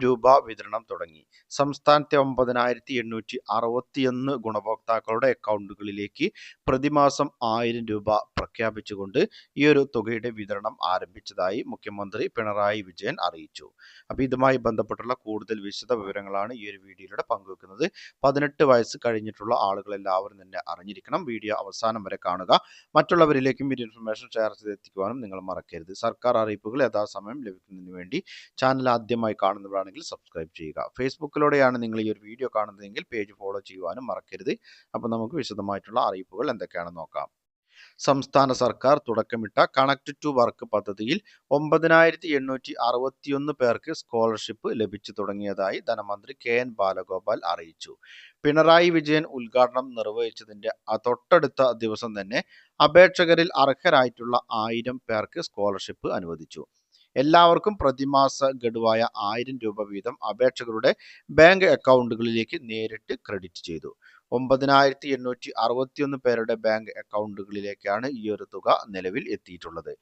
രൂപ വിതരണം തുടങ്ങി. സംസ്ഥാനത്തെ 9,861 ഗുണഭോക്താക്കളുടെ അക്കൗണ്ടുകളിലേക്ക് പ്രതിമാസം 1000 രൂപ പ്രഖ്യാപിച്ചുകൊണ്ട് ഈ ഒരു തുകയുടെ വിതരണം ആരംഭിച്ചതായി മുഖ്യമന്ത്രി പിണറായി വിജയൻ അറിയിച്ചു. അപ്പോൾ ഇതുമായി ബന്ധപ്പെട്ടുള്ള കൂടുതൽ വിശദ വിവരങ്ങളാണ് ഈ ഒരു വീഡിയോയിലൂടെ പങ്കുവെക്കുന്നത്. 18 വയസ്സ് കഴിഞ്ഞിട്ടുള്ള ആളുകൾ എല്ലാവരും തന്നെ അറിഞ്ഞിരിക്കണം. വീഡിയോ അവസാനം വരെ കാണുക. മറ്റുള്ളവരിലേക്കും ഈ ഇൻഫർമേഷൻ ഷെയർ ചെയ്തെത്തിക്കുവാനും നിങ്ങൾ മറക്കരുത്. സർക്കാർ അറിയിപ്പുകൾ യഥാസമയം ലഭിക്കുന്നതിന് വേണ്ടി ചാനൽ ആദ്യമായി കാണുന്നവരാണെങ്കിൽ സബ്സ്ക്രൈബ് ചെയ്യുക. ഫേസ്ബുക്കിലൂടെയാണ് നിങ്ങൾ ഈ ഒരു വീഡിയോ കാണുന്നതെങ്കിൽ പേജ് ഫോളോ ചെയ്യുവാനും മറക്കരുത്. അപ്പോൾ നമുക്ക് വിശദമായിട്ടുള്ള അറിയിപ്പുകൾ എന്തൊക്കെയാണെന്ന് നോക്കാം. സംസ്ഥാന സർക്കാർ തുടക്കമിട്ട കണക്ട് ടു വർക്ക് പദ്ധതിയിൽ 9,861 പേർക്ക് സ്കോളർഷിപ്പ് ലഭിച്ചു തുടങ്ങിയതായി ധനമന്ത്രി KN ബാലഗോപാൽ അറിയിച്ചു. പിണറായി വിജയൻ ഉദ്ഘാടനം നിർവഹിച്ചതിന്റെ തൊട്ടടുത്ത ദിവസം തന്നെ അപേക്ഷകരിൽ അർഹരായിട്ടുള്ള 1000 പേർക്ക് സ്കോളർഷിപ്പ് അനുവദിച്ചു. എല്ലാവർക്കും പ്രതിമാസ ഗഡുവായ 1000 രൂപ വീതം അപേക്ഷകരുടെ ബാങ്ക് അക്കൗണ്ടുകളിലേക്ക് നേരിട്ട് ക്രെഡിറ്റ് ചെയ്തു. 9,861 പേരുടെ ബാങ്ക് അക്കൗണ്ടുകളിലേക്കാണ് ഈ ഒരു തുക നിലവിൽ എത്തിയിട്ടുള്ളത്.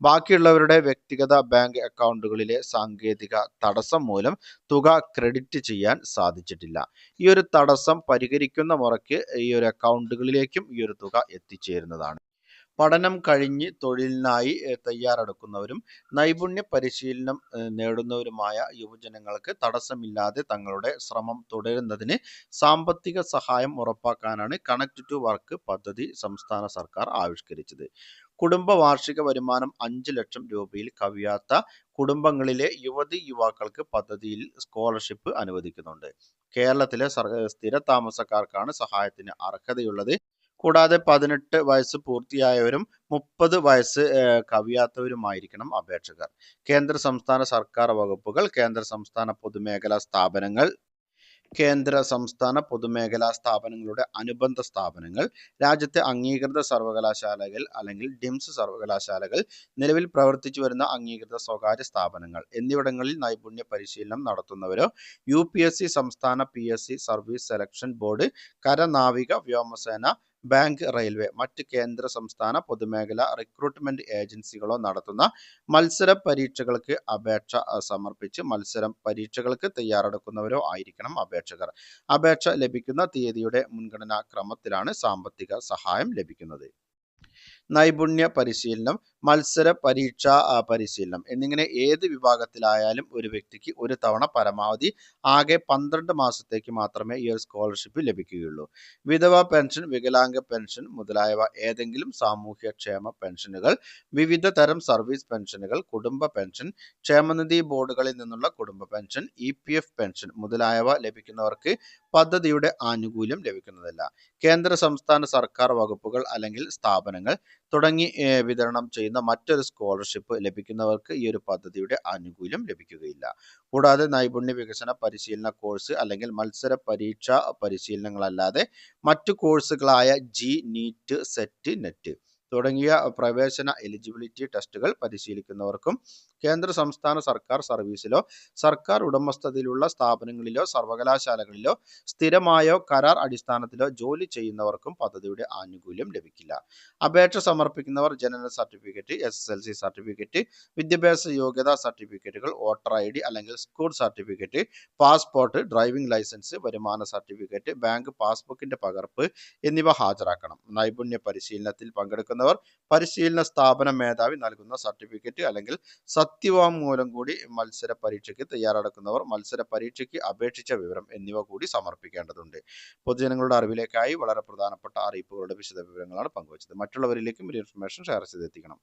ബാക്കിയുള്ളവരുടെ വ്യക്തിഗത ബാങ്ക് അക്കൗണ്ടുകളിലെ സാങ്കേതിക തടസ്സം മൂലം തുക ക്രെഡിറ്റ് ചെയ്യാൻ സാധിച്ചിട്ടില്ല. ഈ ഒരു തടസ്സം പരിഹരിക്കുന്ന മുറയ്ക്ക് ഈ ഒരു അക്കൗണ്ടുകളിലേക്കും ഈ ഒരു തുക എത്തിച്ചേരുന്നതാണ്. പഠനം കഴിഞ്ഞ് തൊഴിലിനായി തയ്യാറെടുക്കുന്നവരും നൈപുണ്യ പരിശീലനം നേടുന്നവരുമായ യുവജനങ്ങൾക്ക് തടസ്സമില്ലാതെ തങ്ങളുടെ ശ്രമം തുടരുന്നതിന് സാമ്പത്തിക സഹായം ഉറപ്പാക്കാനാണ് കണക്ട് ടു വർക്ക് പദ്ധതി സംസ്ഥാന സർക്കാർ ആവിഷ്കരിച്ചത്. കുടുംബ വാർഷിക വരുമാനം 5 ലക്ഷം രൂപയിൽ കവിയാത്ത കുടുംബങ്ങളിലെ യുവതി യുവാക്കൾക്ക് പദ്ധതിയിൽ സ്കോളർഷിപ്പ് അനുവദിക്കുന്നുണ്ട്. കേരളത്തിലെ സ്ഥിര താമസക്കാർക്കാണ് സഹായത്തിന് അർഹതയുള്ളത്. കൂടാതെ 18 വയസ്സ് പൂർത്തിയായവരും 30 വയസ്സ് കവിയാത്തവരുമായിരിക്കണം അപേക്ഷകർ. കേന്ദ്ര സംസ്ഥാന സർക്കാർ വകുപ്പുകൾ, കേന്ദ്ര സംസ്ഥാന പൊതുമേഖലാ സ്ഥാപനങ്ങളുടെ അനുബന്ധ സ്ഥാപനങ്ങൾ, രാജ്യത്തെ അംഗീകൃത സർവകലാശാലകൾ അല്ലെങ്കിൽ ഡിംസ് സർവകലാശാലകൾ, നിലവിൽ പ്രവർത്തിച്ചു വരുന്ന അംഗീകൃത സ്വകാര്യ സ്ഥാപനങ്ങൾ എന്നിവിടങ്ങളിൽ നൈപുണ്യ പരിശീലനം നടത്തുന്നവരോ UPSC, സംസ്ഥാന PSC സർവീസ് സെലക്ഷൻ ബോർഡ്, കര, നാവിക, വ്യോമസേന, ബാങ്ക്, റെയിൽവേ, മറ്റ് കേന്ദ്ര സംസ്ഥാന പൊതുമേഖലാ റിക്രൂട്ട്മെന്റ് ഏജൻസികളോ നടത്തുന്ന മത്സര പരീക്ഷകൾക്ക് അപേക്ഷ സമർപ്പിച്ച് മത്സരം പരീക്ഷകൾക്ക് തയ്യാറെടുക്കുന്നവരോ ആയിരിക്കണം അപേക്ഷകർ. അപേക്ഷ ലഭിക്കുന്ന തീയതിയുടെ മുൻഗണനാ ക്രമത്തിലാണ് സാമ്പത്തിക സഹായം ലഭിക്കുന്നത്. നൈപുണ്യ പരിശീലനം, മത്സര പരീക്ഷാ പരിശീലനം എന്നിങ്ങനെ ഏത് വിഭാഗത്തിലായാലും ഒരു വ്യക്തിക്ക് ഒരു തവണ പരമാവധി ആകെ 12 മാസത്തേക്ക് മാത്രമേ ഈ ഒരു സ്കോളർഷിപ്പ് ലഭിക്കുകയുള്ളൂ. വിധവ പെൻഷൻ, വികലാംഗ പെൻഷൻ മുതലായവ ഏതെങ്കിലും സാമൂഹ്യക്ഷേമ പെൻഷനുകൾ, വിവിധ തരം സർവീസ് പെൻഷനുകൾ, കുടുംബ പെൻഷൻ, ക്ഷേമനിധി ബോർഡുകളിൽ നിന്നുള്ള കുടുംബ പെൻഷൻ, EPF പെൻഷൻ മുതലായവ ലഭിക്കുന്നവർക്ക് പദ്ധതിയുടെ ആനുകൂല്യം ലഭിക്കുന്നതല്ല. കേന്ദ്ര സംസ്ഥാന സർക്കാർ വകുപ്പുകൾ അല്ലെങ്കിൽ സ്ഥാപനങ്ങൾ തുടങ്ങി വിതരണം ചെയ്യുന്ന മറ്റൊരു സ്കോളർഷിപ്പ് ലഭിക്കുന്നവർക്ക് ഈ ഒരു പദ്ധതിയുടെ ആനുകൂല്യം ലഭിക്കുകയില്ല. കൂടാതെ നൈപുണ്യ വികസന പരിശീലന കോഴ്സ് അല്ലെങ്കിൽ മത്സര പരീക്ഷാ പരിശീലനങ്ങളല്ലാതെ മറ്റു കോഴ്സുകളായ NEET, SET, NET തുടങ്ങിയ പ്രവേശന എലിജിബിലിറ്റി ടെസ്റ്റുകൾ പരിശീലിക്കുന്നവർക്കും കേന്ദ്ര സംസ്ഥാന സർക്കാർ സർവീസിലോ സർക്കാർ ഉടമസ്ഥതയിലുള്ള സ്ഥാപനങ്ങളിലോ സർവകലാശാലകളിലോ സ്ഥിരമായോ കരാർ അടിസ്ഥാനത്തിലോ ജോലി ചെയ്യുന്നവർക്കും പദ്ധതിയുടെ ആനുകൂല്യം ലഭിക്കില്ല. അപേക്ഷ സമർപ്പിക്കുന്നവർ ജനന സർട്ടിഫിക്കറ്റ്, SSLC സർട്ടിഫിക്കറ്റ്, വിദ്യാഭ്യാസ യോഗ്യതാ സർട്ടിഫിക്കറ്റുകൾ, വോട്ടർ ID അല്ലെങ്കിൽ school certificate, passport, driving licence, വരുമാന സർട്ടിഫിക്കറ്റ്, ബാങ്ക് പാസ്ബുക്കിന്റെ പകർപ്പ് എന്നിവ ഹാജരാക്കണം. നൈപുണ്യ പരിശീലനത്തിൽ പങ്കെടുക്കുന്നവർ പരിശീലന സ്ഥാപന മേധാവി നൽകുന്ന സർട്ടിഫിക്കറ്റ് അല്ലെങ്കിൽ സത്യവാങ്മൂലം കൂടി, മത്സര പരീക്ഷയ്ക്ക് തയ്യാറെടുക്കുന്നവർ മത്സര പരീക്ഷയ്ക്ക് അപേക്ഷിച്ച വിവരം എന്നിവ കൂടി സമർപ്പിക്കേണ്ടതുണ്ട്. പൊതുജനങ്ങളുടെ അറിവിലേക്കായി വളരെ പ്രധാനപ്പെട്ട അറിയിപ്പുകളുടെ വിശദ വിവരങ്ങളാണ് പങ്കുവച്ചത്. മറ്റുള്ളവരിലേക്കും ഈ ഇൻഫർമേഷൻ ഷെയർ ചെയ്തെത്തിക്കണം.